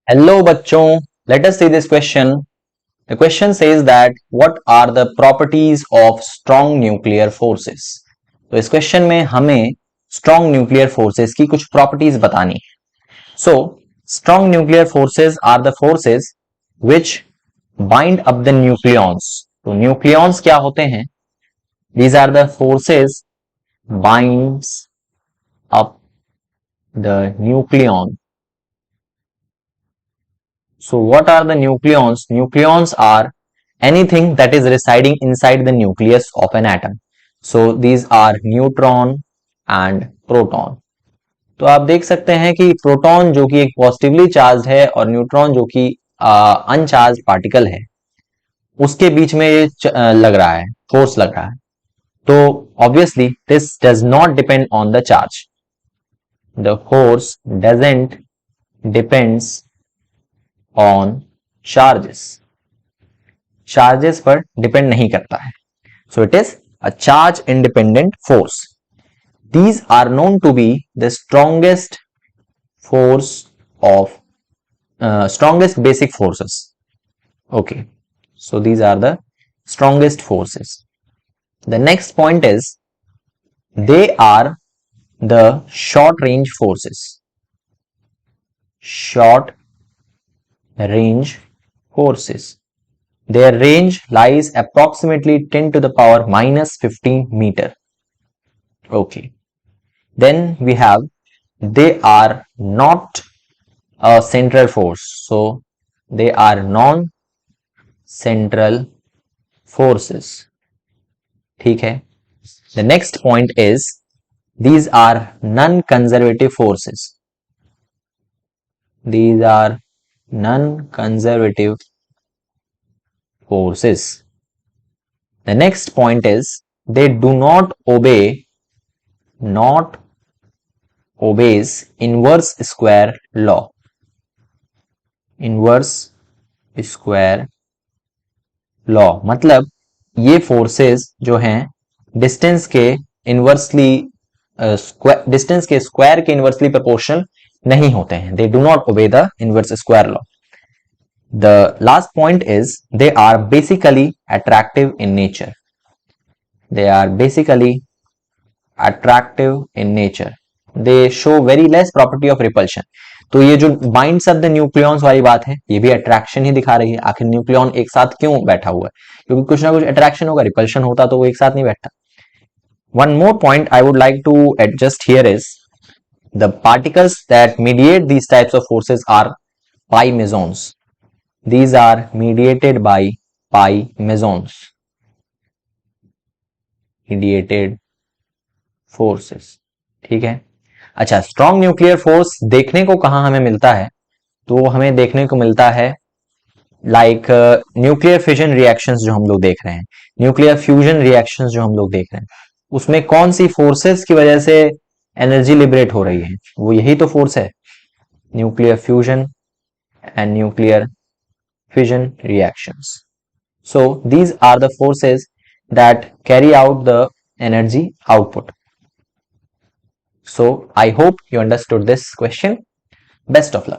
Hello बच्चों, let us see this question. The question says that what are the properties of strong nuclear forces? तो इस question में हमें strong nuclear forces की कुछ properties बतानी है. So, strong nuclear forces are the forces which bind up the nucleons. तो nucleons क्या होते हैं? These are the forces binds up the nucleon. So what are the nucleons? Nucleons are anything that is residing inside the nucleus of an atom. So these are neutron and proton. तो आप देख सकते हैं कि proton जो कि एक positively charge है और न्यूट्रॉन जो कि अनचार्ज पार्टिकल है उसके बीच में ये लग रहा है, फोर्स लग रहा है. तो obviously this does not depend on the charge. The force doesn't depends on charges पर डिपेंड नहीं करता है. So it is a charge independent force. These are known to be the strongest force of strongest basic forces. Okay, so these are the strongest forces. The next point is they are the short range forces. Short range forces. Their range lies approximately 10 to the power minus 15 meter. Okay. Then we have they are not a central force. So they are non-central forces. ठीक है. The next point is these are non-conservative forces. These are non-conservative forces. The next point is they do not obeys inverse square law. Inverse square law मतलब ये forces जो हैं distance के inversely distance के square के inversely proportional नहीं होते हैं. They do not obey the inverse square law. The last point is they are basically attractive in nature. They are basically attractive in nature. They show very less property of repulsion. तो ये जो binds up the nucleons वाली बात है ये भी attraction ही दिखा रही है. आखिर न्यूक्लियन एक साथ क्यों बैठा हुआ है? क्योंकि कुछ ना कुछ attraction होगा. रिपल्शन होता तो वो एक साथ नहीं बैठता. One more point I would like to adjust here is the particles that mediate these types of forces are pi mesons. These are mediated by pi mesons. Mediated forces. ठीक है. अच्छा, स्ट्रॉन्ग न्यूक्लियर फोर्स देखने को कहां हमें मिलता है? तो हमें देखने को मिलता है लाइक न्यूक्लियर फिजन रिएक्शंस जो हम लोग देख रहे हैं, न्यूक्लियर फ्यूजन रिएक्शंस जो हम लोग देख रहे हैं, उसमें कौन सी फोर्सेस की वजह से एनर्जी लिबरेट हो रही है? वो यही तो फोर्स है, nuclear fusion and nuclear fission reactions. So these are the forces that carry out the energy output. So I hope you understood this question. Best of luck.